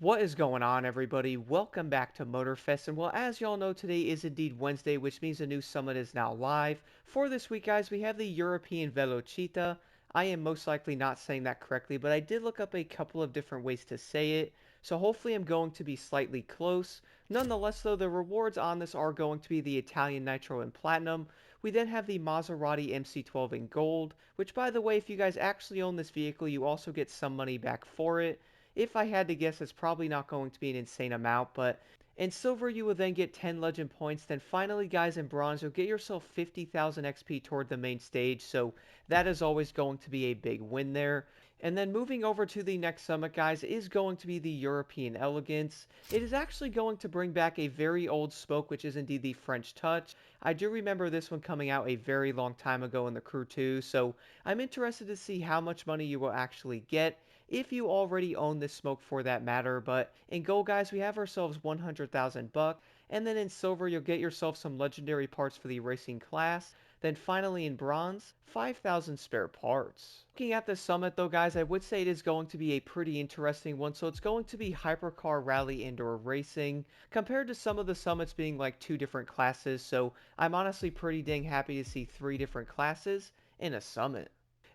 What is going on, everybody? Welcome back to Motorfest. And well, as y'all know, today is indeed Wednesday, which means a new summit is now live. For this week, guys, we have the European Velocità. I am most likely not saying that correctly, but I did look up a couple of different ways to say it. So hopefully I'm going to be slightly close. Nonetheless, though, the rewards on this are going to be the Italian Nitro in Platinum. We then have the Maserati MC12 in Gold, which, by the way, if you guys actually own this vehicle, you also get some money back for it. If I had to guess, it's probably not going to be an insane amount, but in silver you will then get 10 legend points. Then finally, guys, in bronze, you'll get yourself 50,000 XP toward the main stage, so that is always going to be a big win there. And then moving over to the next summit, guys, is going to be the European Elegance. It is actually going to bring back a very old spoke, which is indeed the French Touch. I do remember this one coming out a very long time ago in the Crew 2, so I'm interested to see how much money you will actually get if you already own this smoke for that matter. But in gold, guys, we have ourselves 100,000 bucks, and then in silver you'll get yourself some legendary parts for the racing class. Then finally in bronze, 5,000 spare parts. Looking at the summit though, guys, I would say it is going to be a pretty interesting one. So it's going to be Hypercar Rally Indoor Racing compared to some of the summits being like two different classes. So I'm honestly pretty dang happy to see three different classes in a summit.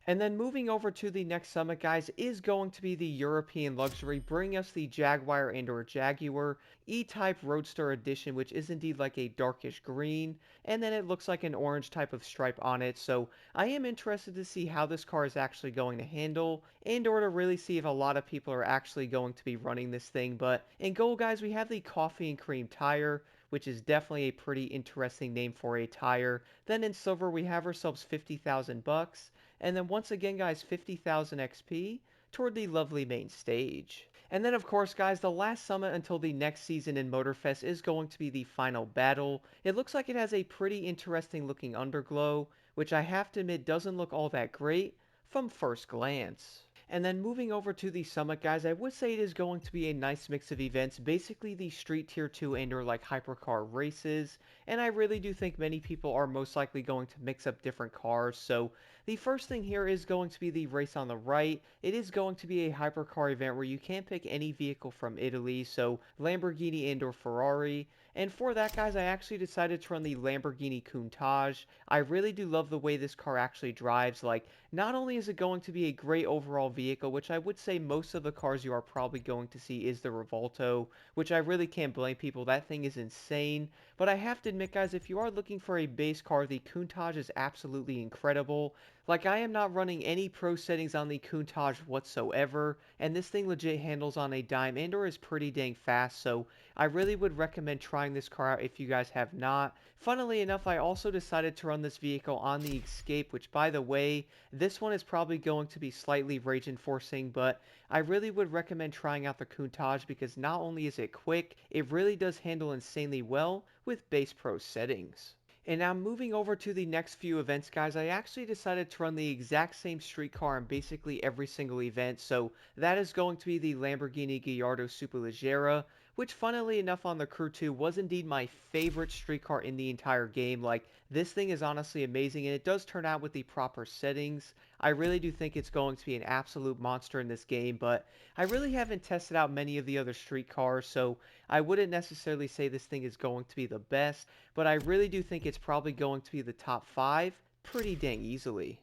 And then moving over to the next summit, guys, is going to be the European Luxury, bringing us the Jaguar and/or Jaguar E-Type Roadster Edition, which is indeed like a darkish green, and then it looks like an orange type of stripe on it. So I am interested to see how this car is actually going to handle, and/or to really see if a lot of people are actually going to be running this thing. But in gold, guys, we have the Coffee and Cream Tire, which is definitely a pretty interesting name for a tire. Then in silver, we have ourselves 50,000 bucks. And then once again, guys, 50,000 XP toward the lovely main stage. And then, of course, guys, the last summit until the next season in Motorfest is going to be the final battle. It looks like it has a pretty interesting looking underglow, which I have to admit doesn't look all that great from first glance. And then moving over to the summit, guys, I would say it is going to be a nice mix of events, basically the street tier 2 and or like hypercar races, and I really do think many people are most likely going to mix up different cars. So the first thing here is going to be the race on the right. It is going to be a hypercar event where you can pick any vehicle from Italy, so Lamborghini and or Ferrari. And for that, guys, I actually decided to run the Lamborghini Countach. I really do love the way this car actually drives. Like, not only is it going to be a great overall vehicle, which I would say most of the cars you are probably going to see is the Revolto, which I really can't blame people. That thing is insane. But I have to admit, guys, if you are looking for a base car, the Countach is absolutely incredible. Like, I am not running any pro settings on the Countach whatsoever, and this thing legit handles on a dime and or is pretty dang fast, so I really would recommend trying this car out if you guys have not. Funnily enough, I also decided to run this vehicle on the Escape, which, by the way, this one is probably going to be slightly rage enforcing, but I really would recommend trying out the Countach because not only is it quick, it really does handle insanely well with base pro settings. And now moving over to the next few events, guys, I actually decided to run the exact same street car in basically every single event. So that is going to be the Lamborghini Gallardo Superleggera, which funnily enough on the Crew 2 was indeed my favorite street car in the entire game. Like, this thing is honestly amazing, and it does turn out with the proper settings. I really do think it's going to be an absolute monster in this game, but I really haven't tested out many of the other street cars, so I wouldn't necessarily say this thing is going to be the best, but I really do think it's probably going to be the top 5 pretty dang easily.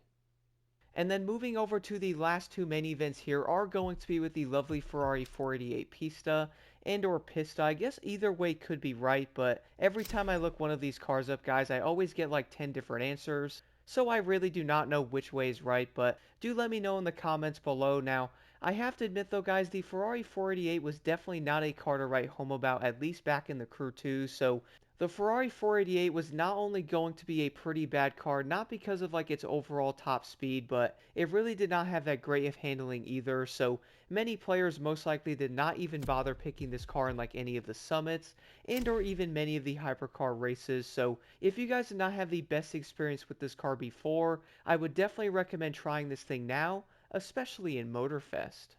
And then moving over to the last two main events here are going to be with the lovely Ferrari 488 Pista and or Pista. I guess either way could be right, but every time I look one of these cars up, guys, I always get like 10 different answers. So I really do not know which way is right, but do let me know in the comments below. Now, I have to admit though, guys, the Ferrari 488 was definitely not a car to write home about, at least back in the Crew 2, so the Ferrari 488 was not only going to be a pretty bad car, not because of like its overall top speed, but it really did not have that great of handling either, so many players most likely did not even bother picking this car in like any of the summits, and or even many of the hypercar races. So if you guys did not have the best experience with this car before, I would definitely recommend trying this thing now, especially in Motorfest.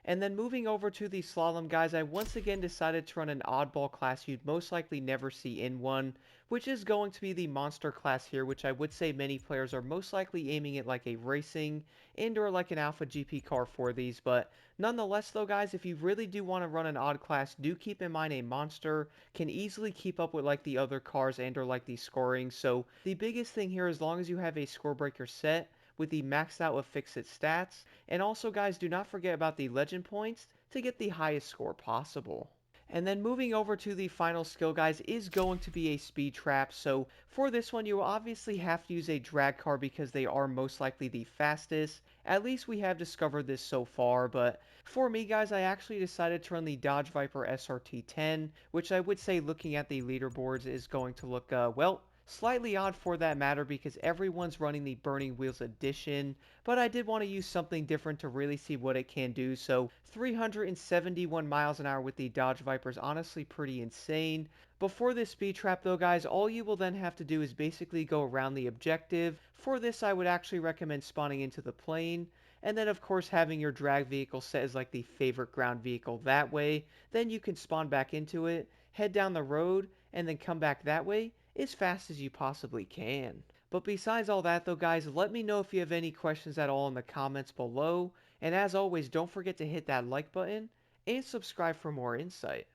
And then moving over to the slalom, guys, I once again decided to run an oddball class you'd most likely never see in one, which is going to be the monster class here, which I would say many players are most likely aiming at like a racing and or like an Alpha GP car for these. But nonetheless though, guys, if you really do want to run an odd class, do keep in mind a monster can easily keep up with like the other cars and or like the scoring. So the biggest thing here, as long as you have a score breaker set with the maxed out with fixed stats, and also, guys, do not forget about the legend points to get the highest score possible. And then moving over to the final skill, guys, is going to be a speed trap. So for this one, you will obviously have to use a drag car because they are most likely the fastest. At least we have discovered this so far, but for me, guys, I actually decided to run the Dodge Viper SRT10, which I would say looking at the leaderboards is going to look, well, slightly odd for that matter because everyone's running the Burning Wheels edition, but I did want to use something different to really see what it can do. So 371 miles an hour with the Dodge Viper is honestly pretty insane. Before this speed trap though, guys, all you will then have to do is basically go around the objective. For this, I would actually recommend spawning into the plane, and then of course having your drag vehicle set as like the favorite ground vehicle that way. Then you can spawn back into it, head down the road, and then come back that way as fast as you possibly can. But besides all that though, guys, let me know if you have any questions at all in the comments below. And as always, don't forget to hit that like button and subscribe for more insight.